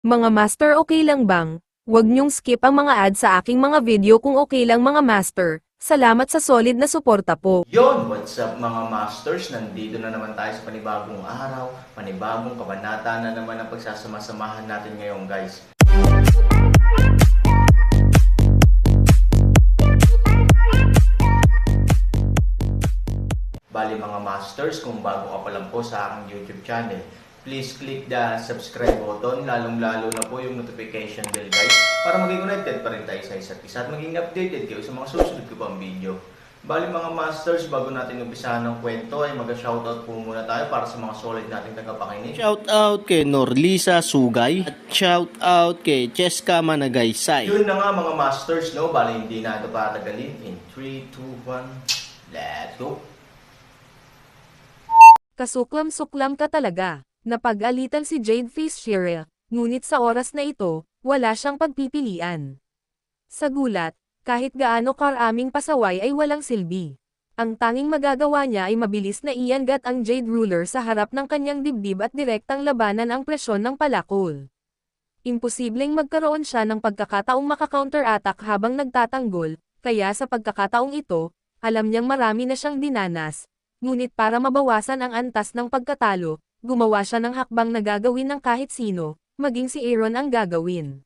Mga master, okay lang bang? Huwag niyong skip ang mga ads sa aking mga video kung okay lang mga master. Salamat sa solid na suporta po. Yon, what's up mga masters? Nandito na naman tayo sa panibagong araw, panibagong kabanata na naman ang pagsasama-samahan natin ngayon guys. Bali mga masters, kung bago ka pa lang po sa aking YouTube channel, please click the subscribe button, lalong-lalo na po yung notification bell guys, para maging connected pa rin tayo sa isa't isa at maging updated kayo sa mga susunod ko pang video. Bali mga masters, bago natin umpisahan ng kwento ay mag-shoutout po muna tayo para sa mga solid nating tagapakinig. Shoutout kay Norlisa Sugay at shoutout kay Cheska Managaysay. Yun na nga mga masters, no? Bali hindi na ito patagalin. In 3, 2, 1, let's go! Kasuklam-suklam ka talaga. Napag-alitan si Jade Fisher, ngunit sa oras na ito, wala siyang pagpipilian. Sa gulat, kahit gaano karaming pasaway ay walang silbi. Ang tanging magagawa niya ay mabilis na iangat ang Jade Ruler sa harap ng kanyang dibdib at direktang labanan ang presyon ng palakol. Imposibleng magkaroon siya ng pagkakataong maka-counter-attack habang nagtatanggol, kaya sa pagkakataong ito, alam niyang marami na siyang dinanas. Ngunit para mabawasan ang antas ng pagkatalo, gumawa siya ng hakbang na gagawin ng kahit sino, maging si Aaron ang gagawin.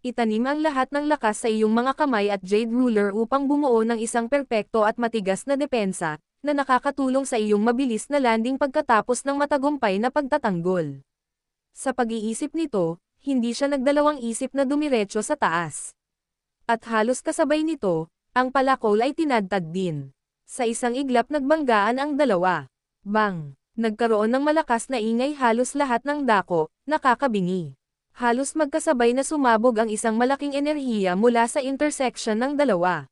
Itanim ang lahat ng lakas sa iyong mga kamay at Jade Ruler upang bumuo ng isang perpekto at matigas na depensa, na nakakatulong sa iyong mabilis na landing pagkatapos ng matagumpay na pagtatanggol. Sa pag-iisip nito, hindi siya nagdalawang isip na dumiretso sa taas. At halos kasabay nito, ang palakol ay tinadtad din. Sa isang iglap nagbanggaan ang dalawa. Bang! Nagkaroon ng malakas na ingay, halos lahat ng dako, nakakabingi. Halos magkasabay na sumabog ang isang malaking enerhiya mula sa intersection ng dalawa.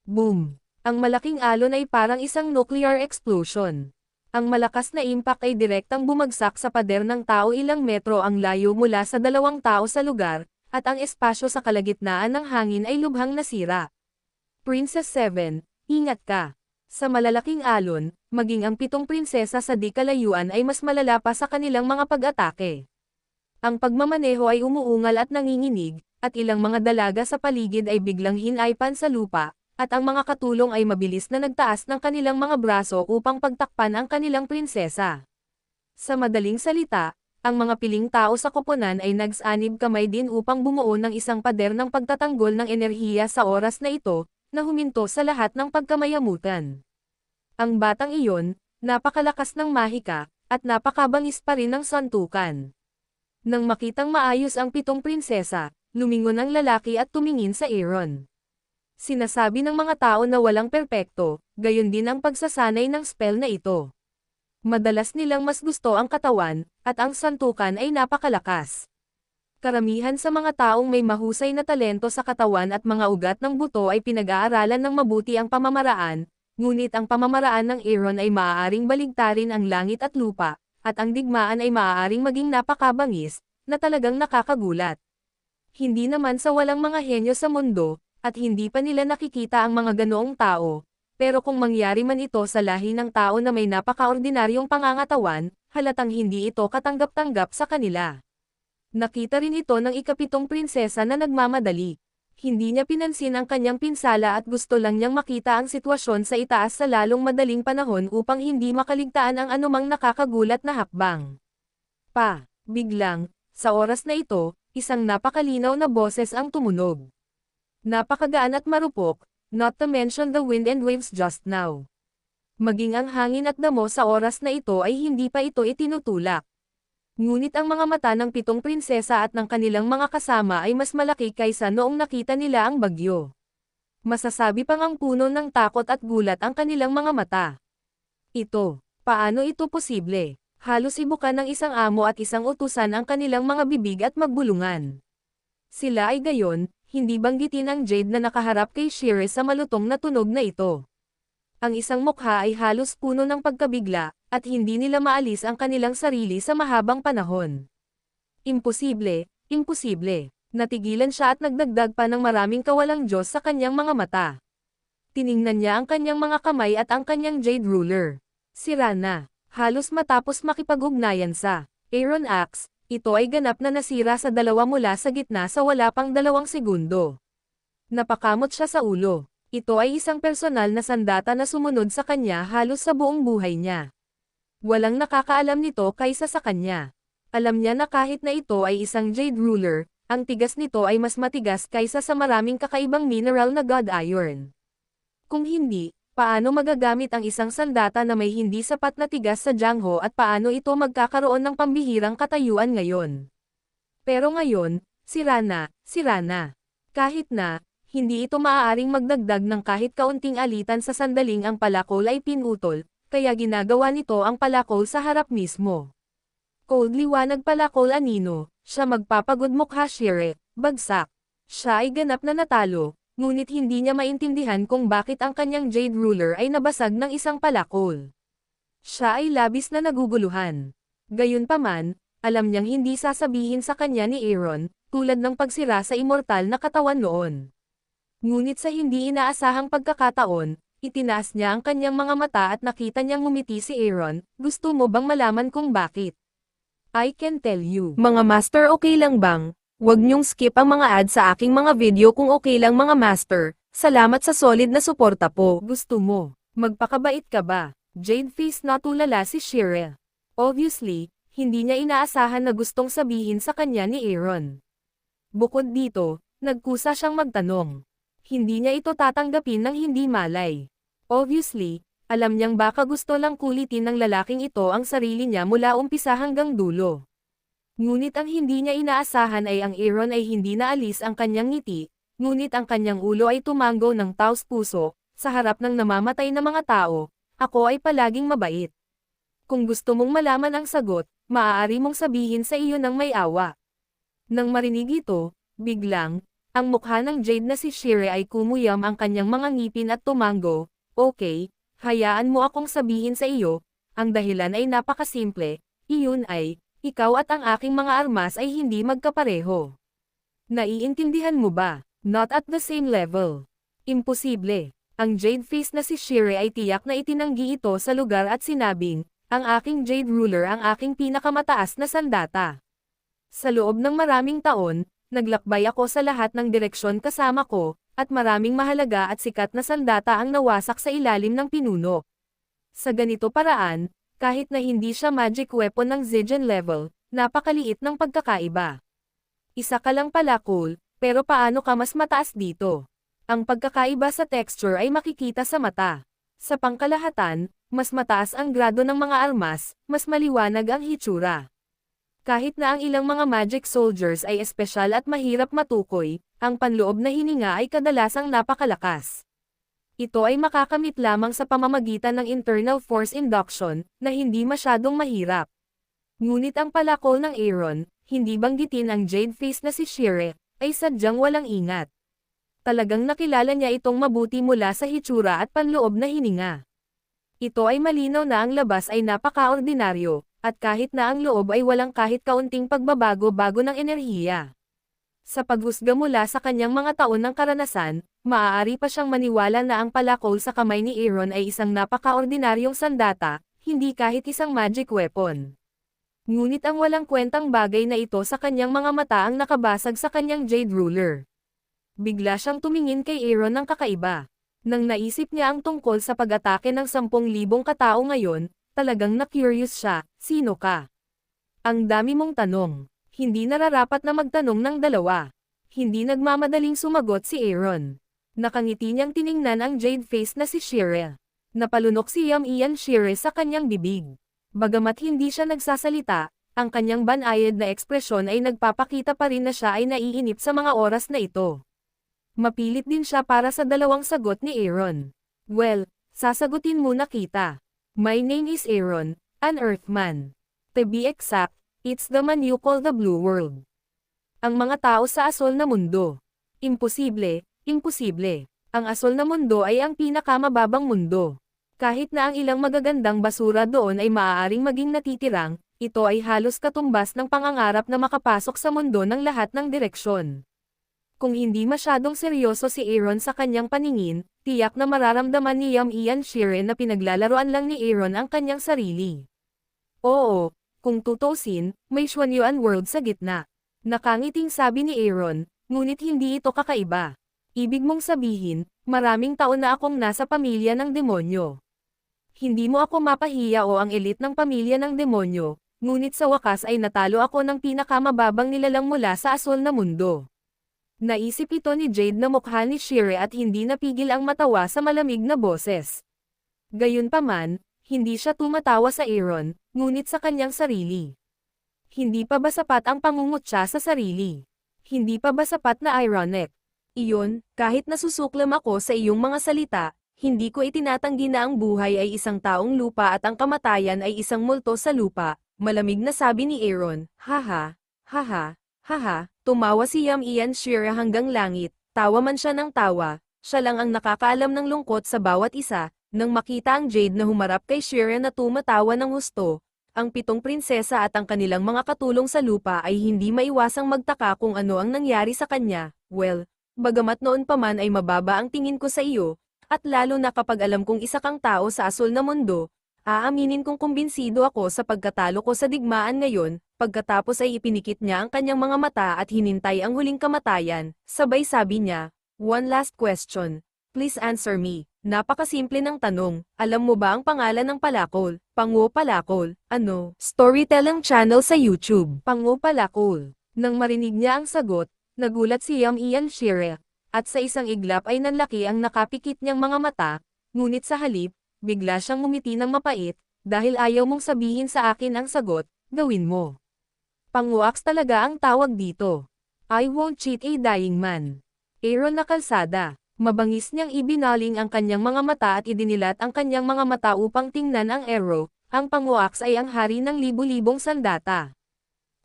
Boom! Ang malaking alon ay parang isang nuclear explosion. Ang malakas na impact ay direktang bumagsak sa pader ng tao, ilang metro ang layo mula sa dalawang tao sa lugar, at ang espasyo sa kalagitnaan ng hangin ay lubhang nasira. Princess 7, ingat ka! Sa malalaking alon, maging ang 7 prinsesa sa di kalayuan ay mas malala pa sa kanilang mga pag-atake. Ang pagmamaneho ay umuungal at nanginginig, at ilang mga dalaga sa paligid ay biglang hinaypan sa lupa, at ang mga katulong ay mabilis na nagtaas ng kanilang mga braso upang pagtakpan ang kanilang prinsesa. Sa madaling salita, ang mga piling tao sa koponan ay nagsanib kamay din upang bumuo ng isang pader ng pagtatanggol ng enerhiya sa oras na ito, na huminto sa lahat ng pagkamayamutan. Ang batang iyon, napakalakas ng mahika, at napakabangis pa rin ng santukan. Nang makitang maayos ang 7 prinsesa, lumingon ang lalaki at tumingin sa Aaron. Sinasabi ng mga tao na walang perpekto, gayon din ang pagsasanay ng spell na ito. Madalas nilang mas gusto ang katawan, at ang santukan ay napakalakas. Karamihan sa mga taong may mahusay na talento sa katawan at mga ugat ng buto ay pinag-aaralan ng mabuti ang pamamaraan, ngunit ang pamamaraan ng Aaron ay maaaring baligtarin ang langit at lupa, at ang digmaan ay maaaring maging napakabangis, na talagang nakakagulat. Hindi naman sa walang mga henyo sa mundo, at hindi pa nila nakikita ang mga ganoong tao, pero kung mangyari man ito sa lahi ng tao na may napakaordinaryong pangangatawan, halatang hindi ito katanggap-tanggap sa kanila. Nakita rin ito ng ika-7 prinsesa na nagmamadali. Hindi niya pinansin ang kanyang pinsala at gusto lang niyang makita ang sitwasyon sa itaas sa lalong madaling panahon upang hindi makaligtaan ang anumang nakakagulat na hakbang. Biglang, sa oras na ito, isang napakalinaw na boses ang tumunog. Napakagaan at marupok, not to mention the wind and waves just now. Maging ang hangin at damo sa oras na ito ay hindi pa ito itinutulak. Ngunit ang mga mata ng 7 prinsesa at ng kanilang mga kasama ay mas malaki kaysa noong nakita nila ang bagyo. Masasabi pang ang puno ng takot at gulat ang kanilang mga mata. Paano ito posible? Halos ibuka ng isang amo at isang utusan ang kanilang mga bibig at magbulungan. Sila ay gayon, hindi banggitin ang Jade na nakaharap kay Shire sa malutong na tunog na ito. Ang isang mukha ay halos puno ng pagkabigla, at hindi nila maalis ang kanilang sarili sa mahabang panahon. Imposible, imposible. Natigilan siya at nagdagdag pa ng maraming kawalang Diyos sa kanyang mga mata. Tiningnan niya ang kanyang mga kamay at ang kanyang Jade Ruler. Sira na. Halos matapos makipag-ugnayan sa Aaron Axe, Ito ay ganap na nasira sa dalawa mula sa gitna sa wala pang 2 segundo. Napakamot siya sa ulo. Ito ay isang personal na sandata na sumunod sa kanya halos sa buong buhay niya. Walang nakakaalam nito kaysa sa kanya. Alam niya na kahit na ito ay isang Jade Ruler, ang tigas nito ay mas matigas kaysa sa maraming kakaibang mineral na God Iron. Kung hindi, paano magagamit ang isang sandata na may hindi sapat na tigas sa Jiangho at paano ito magkakaroon ng pambihirang katayuan ngayon? Pero ngayon, sira na. Kahit na, hindi ito maaaring magdagdag ng kahit kaunting alitan sa sandaling ang palakol ay pinutol, kaya ginagawa nito ang palakol sa harap mismo. Cold liwanag palakol anino, siya magpapagod mukha Shire, bagsak. Siya ay ganap na natalo. Ngunit hindi niya maintindihan kung bakit ang kanyang Jade Ruler ay nabasag ng isang palakol. Siya ay labis na naguguluhan. Gayunpaman, alam niyang hindi sasabihin sa kanya ni Aaron, tulad ng pagsira sa immortal na katawan noon. Ngunit sa hindi inaasahang pagkakataon, itinaas niya ang kanyang mga mata at nakita niyang ngumiti si Aaron, gusto mo bang malaman kung bakit? I can tell you. Mga master, okay lang bang? Huwag niyong skip ang mga ads sa aking mga video kung okay lang mga master. Salamat sa solid na suporta po. Gusto mo, magpakabait ka ba? Jade face na tulala si Shire. Obviously, hindi niya inaasahan na gustong sabihin sa kanya ni Aaron. Bukod dito, nagkusa siyang magtanong. Hindi niya ito tatanggapin ng hindi malay. Obviously, alam niyang baka gusto lang kulitin ng lalaking ito ang sarili niya mula umpisa hanggang dulo. Ngunit ang hindi niya inaasahan ay ang Aaron ay hindi naalis ang kanyang ngiti, ngunit ang kanyang ulo ay tumango ng taos puso, sa harap ng namamatay na mga tao, ako ay palaging mabait. Kung gusto mong malaman ang sagot, maaari mong sabihin sa iyo ng may awa. Nang marinig ito, biglang, ang mukha ng Jade na si Shire ay kumuyam ang kanyang mga ngipin at tumango, okay, hayaan mo akong sabihin sa iyo, ang dahilan ay napakasimple, iyon ay, ikaw at ang aking mga armas ay hindi magkapareho. Naiintindihan mo ba? Not at the same level. Imposible. Ang Jade face na si Shire ay tiyak na itinanggi ito sa lugar at sinabing, ang aking Jade Ruler ang aking pinakamataas na sandata. Sa loob ng maraming taon, naglakbay ako sa lahat ng direksyon kasama ko, at maraming mahalaga at sikat na sandata ang nawasak sa ilalim ng pinuno. Sa ganito paraan, kahit na hindi siya magic weapon ng Zijin level, napakaliit ng pagkakaiba. Isa ka lang pala cool, pero paano ka mas mataas dito? Ang pagkakaiba sa texture ay makikita sa mata. Sa pangkalahatan, mas mataas ang grado ng mga armas, mas maliwanag ang hitsura. Kahit na ang ilang mga magic soldiers ay espesyal at mahirap matukoy, ang panloob na hininga ay kadalasang napakalakas. Ito ay makakamit lamang sa pamamagitan ng internal force induction, na hindi masyadong mahirap. Ngunit ang palakol ng Aaron, hindi banggitin ang Jade face na si Shire, ay sadyang walang ingat. Talagang nakilala niya itong mabuti mula sa hitsura at panloob na hininga. Ito ay malinaw na ang labas ay napaka-ordinaryo, at kahit na ang loob ay walang kahit kaunting pagbabago-bago ng enerhiya. Sa paghusga mula sa kanyang mga taon ng karanasan, maaari pa siyang maniwala na ang palakol sa kamay ni Aaron ay isang napaka-ordinaryong sandata, hindi kahit isang magic weapon. Ngunit ang walang kwentang bagay na ito sa kanyang mga mata ang nakabasag sa kanyang Jade Ruler. Bigla siyang tumingin kay Aaron ng kakaiba. Nang naisip niya ang tungkol sa pag-atake ng 10,000 katao ngayon, talagang na-curious siya, sino ka? Ang dami mong tanong. Hindi nararapat na magtanong ng dalawa. Hindi nagmamadaling sumagot si Aaron. Nakangiti niyang tiningnan ang Jade face na si Shire. Napalunok si Ian Shire sa kanyang bibig. Bagamat hindi siya nagsasalita, ang kanyang banayad na ekspresyon ay nagpapakita pa rin na siya ay naiinip sa mga oras na ito. Mapilit din siya para sa dalawang sagot ni Aaron. Well, sasagutin muna kita. My name is Aaron, an Earthman. To be exact, it's the man you call the Blue World. Ang mga tao sa asol na mundo. Imposible, imposible. Ang asol na mundo ay ang pinakamababang mundo. Kahit na ang ilang magagandang basura doon ay maaaring maging natitirang, ito ay halos katumbas ng pangangarap na makapasok sa mundo ng lahat ng direksyon. Kung hindi masyadong seryoso si Aaron sa kanyang paningin, tiyak na mararamdaman ni Ian Shire na pinaglalaroan lang ni Aaron ang kanyang sarili. Oo, Kung tutusin, may Xuanyuan world sa gitna. Nakangiting sabi ni Aaron, ngunit hindi ito kakaiba. Ibig mong sabihin, maraming taon na akong nasa pamilya ng demonyo. Hindi mo ako mapahiya o ang elite ng pamilya ng demonyo, ngunit sa wakas ay natalo ako ng pinakamababang nilalang mula sa asol na mundo. Naisip ito ni Jade na mukha ni Shire at hindi napigil ang matawa sa malamig na boses. Gayunpaman, hindi siya tumatawa sa Aaron, ngunit sa kanyang sarili. Hindi pa ba sapat ang pangungutya sa sarili? Hindi pa ba sapat na ironic? Iyon, kahit nasusuklam ako sa iyong mga salita, hindi ko itinatanggi na ang buhay ay isang taong lupa at ang kamatayan ay isang multo sa lupa, malamig na sabi ni Aaron. Haha, haha, haha, tumawa si Ian Shira hanggang langit, tawa man siya ng tawa, siya lang ang nakakaalam ng lungkot sa bawat isa. Nang makita ang Jade na humarap kay Shira na tumatawa ng husto, ang 7 prinsesa at ang kanilang mga katulong sa lupa ay hindi maiwasang magtaka kung ano ang nangyari sa kanya. Well, bagamat noon pa man ay mababa ang tingin ko sa iyo, at lalo na kapag alam kong isa kang tao sa asol na mundo, aaminin kong kumbinsido ako sa pagkatalo ko sa digmaan ngayon. Pagkatapos ay ipinikit niya ang kanyang mga mata at hinintay ang huling kamatayan, sabay sabi niya, "One last question. Please answer me." Napakasimple ng tanong, alam mo ba ang pangalan ng palakol? Pangu Palakol, ano? Storytelling channel sa YouTube. Pangu Palakol. Nang marinig niya ang sagot, nagulat si Ian Shire, at sa isang iglap ay nanlaki ang nakapikit niyang mga mata, ngunit sa halip, bigla siyang ngumiti ng mapait, dahil ayaw mong sabihin sa akin ang sagot, gawin mo. Panguaks talaga ang tawag dito. I won't cheat a dying man. Aaron na kalsada. Mabangis niyang ibinaling ang kanyang mga mata at idinilat ang kanyang mga mata upang tingnan ang arrow. Ang panguaks ay ang hari ng libu-libong sandata.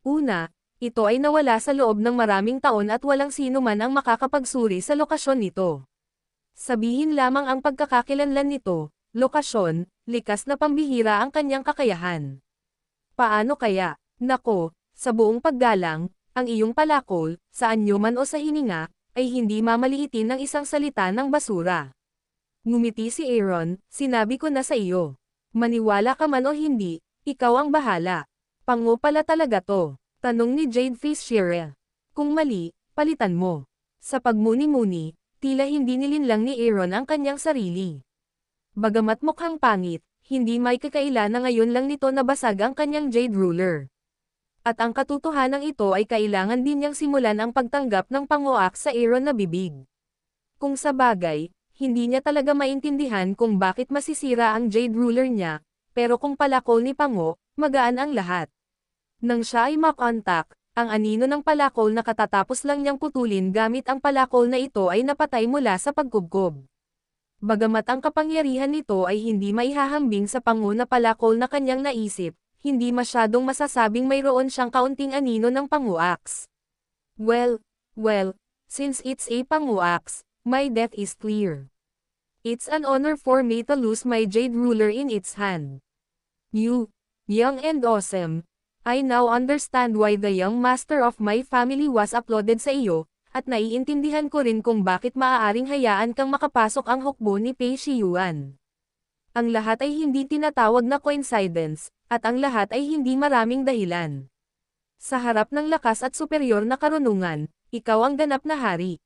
Una, ito ay nawala sa loob ng maraming taon at walang sino man ang makakapagsuri sa lokasyon nito. Sabihin lamang ang pagkakakilanlan nito, lokasyon, likas na pambihira ang kanyang kakayahan. Paano kaya? Nako, sa buong paggalang, ang iyong palakol, sa anyo man o sa hininga, ay hindi mamaliitin ng isang salita ng basura. Ngumiti si Aaron, sinabi ko na sa iyo. Maniwala ka man o hindi, ikaw ang bahala. Pangu pala talaga to. Tanong ni Jade Shire. Kung mali, palitan mo. Sa pagmuni-muni, tila hindi nilinlang ni Aaron ang kanyang sarili. Bagamat mukhang pangit, hindi may kakaila na ngayon lang nito nabasag ang kanyang Jade Ruler. At ang katotohanan ito ay kailangan din niyang simulan ang pagtanggap ng panguak sa Aaron na bibig. Kung sa bagay, hindi niya talaga maintindihan kung bakit masisira ang Jade Ruler niya, pero kung palakol ni Pango, magaan ang lahat. Nang siya ay makontak, ang anino ng palakol na katatapos lang niyang putulin gamit ang palakol na ito ay napatay mula sa pagkubkob. Bagamat ang kapangyarihan nito ay hindi maihahambing sa Pango na palakol na kanyang naisip, hindi masyadong masasabing mayroon siyang kaunting anino ng panguaks. Well, since it's a panguaks, my death is clear. It's an honor for me to lose my Jade Ruler in its hand. You, young and awesome, I now understand why the young master of my family was uploaded sa iyo, at naiintindihan ko rin kung bakit maaaring hayaan kang makapasok ang hukbo ni Pei Shiyuan. Ang lahat ay hindi tinatawag na coincidence, at ang lahat ay hindi maraming dahilan. Sa harap ng lakas at superior na karunungan, ikaw ang ganap na hari.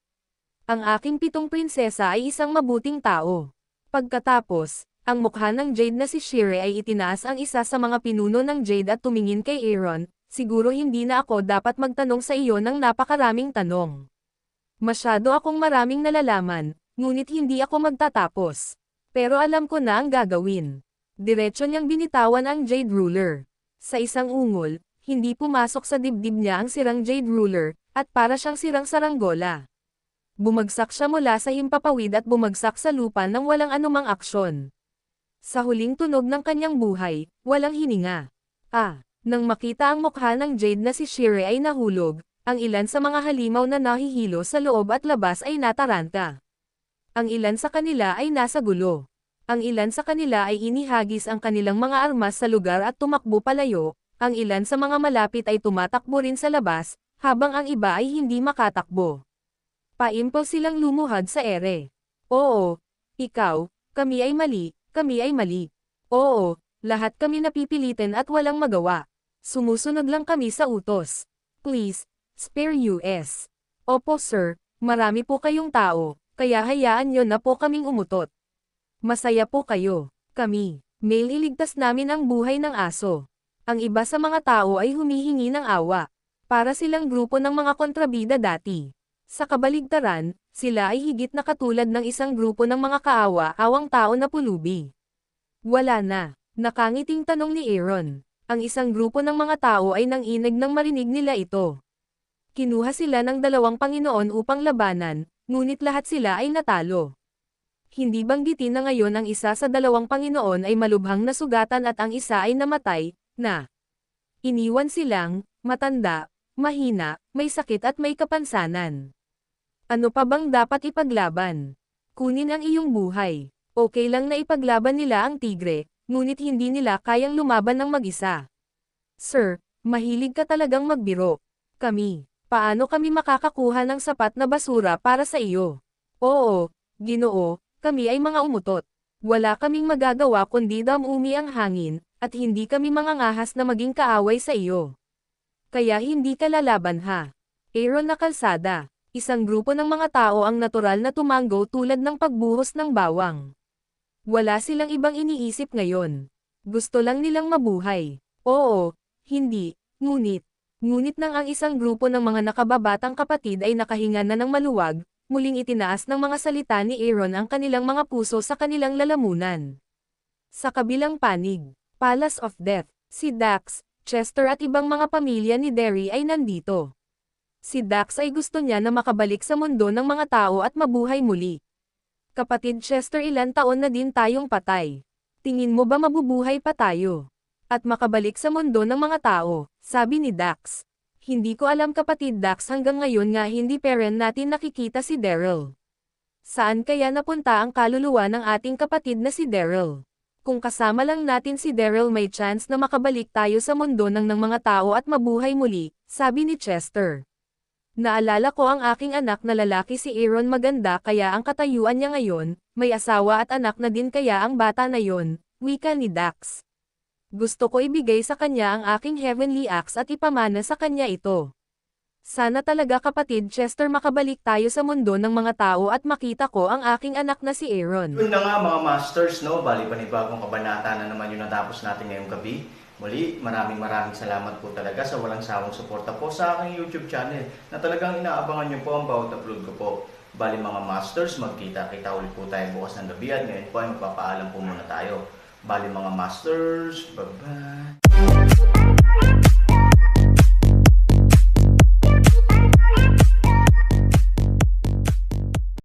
Ang aking 7 prinsesa ay isang mabuting tao. Pagkatapos, ang mukha ng Jade na si Shire ay itinaas ang isa sa mga pinuno ng Jade at tumingin kay Aaron, siguro hindi na ako dapat magtanong sa iyo ng napakaraming tanong. Masyado akong maraming nalalaman, ngunit hindi ako magtatapos. Pero alam ko na ang gagawin. Diretso niyang binitawan ang Jade Ruler. Sa isang ungol, hindi pumasok sa dibdib niya ang sirang Jade Ruler, at para siyang sirang saranggola. Bumagsak siya mula sa himpapawid at bumagsak sa lupa nang walang anumang aksyon. Sa huling tunog ng kanyang buhay, walang hininga. Nang makita ang mukha ng Jade na si Shire ay nahulog, ang ilan sa mga halimaw na nahihilo sa loob at labas ay nataranta. Ang ilan sa kanila ay nasa gulo. Ang ilan sa kanila ay inihagis ang kanilang mga armas sa lugar at tumakbo palayo, ang ilan sa mga malapit ay tumatakbo rin sa labas, habang ang iba ay hindi makatakbo. Paimpol silang lumuhad sa ere. Oo, ikaw, kami ay mali, kami ay mali. Oo, lahat kami napipilitin at walang magawa. Sumusunod lang kami sa utos. Please, spare US. Opo sir, marami po kayong tao, kaya hayaan nyo na po kaming umutot. Masaya po kayo. Kami, mail iligtas namin ang buhay ng aso. Ang iba sa mga tao ay humihingi ng awa. Para silang grupo ng mga kontrabida dati. Sa kabaligtaran, sila ay higit na katulad ng isang grupo ng mga kaawa-awang tao na pulubi. Wala na. Nakangiting tanong ni Aaron. Ang isang grupo ng mga tao ay nanginig nang marinig nila ito. Kinuha sila ng dalawang Panginoon upang labanan, ngunit lahat sila ay natalo. Hindi banggitin na ngayon ang isa sa dalawang Panginoon ay malubhang nasugatan at ang isa ay namatay, na iniwan silang, matanda, mahina, may sakit at may kapansanan. Ano pa bang dapat ipaglaban? Kunin ang iyong buhay. Okay lang na ipaglaban nila ang tigre, ngunit hindi nila kayang lumaban ng mag-isa. Sir, mahilig ka talagang magbiro. Kami, paano kami makakakuha ng sapat na basura para sa iyo? Oo, Ginoo, kami ay mga umutot. Wala kaming magagawa kundi damumi ang hangin, at hindi kami mangangahas na maging kaaway sa iyo. Kaya hindi ka lalaban ha. Aaron na kalsada. Isang grupo ng mga tao ang natural na tumanggo tulad ng pagbuhos ng bawang. Wala silang ibang iniisip ngayon. Gusto lang nilang mabuhay. Oo, hindi, ngunit nang ang isang grupo ng mga nakababatang kapatid ay nakahinga na ng maluwag, muling itinaas ng mga salita ni Aaron ang kanilang mga puso sa kanilang lalamunan. Sa kabilang panig, Palace of Death, si Dax, Chester at ibang mga pamilya ni Derry ay nandito. Si Dax ay gusto niya na makabalik sa mundo ng mga tao at mabuhay muli. Kapatid Chester, ilan taon na din tayong patay. Tingin mo ba mabubuhay pa tayo? At makabalik sa mundo ng mga tao, sabi ni Dax. Hindi ko alam kapatid Dax, hanggang ngayon nga hindi pa rin natin nakikita si Daryl. Saan kaya napunta ang kaluluwa ng ating kapatid na si Daryl? Kung kasama lang natin si Daryl may chance na makabalik tayo sa mundo ng mga tao at mabuhay muli, sabi ni Chester. Naalala ko ang aking anak na lalaki si Aaron, maganda kaya ang katayuan niya ngayon, may asawa at anak na din kaya ang bata na yon, wika ni Dax. Gusto ko ibigay sa kanya ang aking heavenly axe at ipamana sa kanya ito. Sana talaga kapatid Chester makabalik tayo sa mundo ng mga tao at makita ko ang aking anak na si Aaron. Yun na nga mga masters, no? Bali panibagong kabanata na naman yung natapos natin ngayong gabi. Muli, maraming salamat po talaga sa walang sawang suporta po sa aking YouTube channel na talagang inaabangan nyo po ang bawat upload ko po. Bali mga masters, magkita-kita ulit po tayo bukas ng gabi at ngayon po ay magpapaalam po muna tayo. Bali mga masters, bye-bye!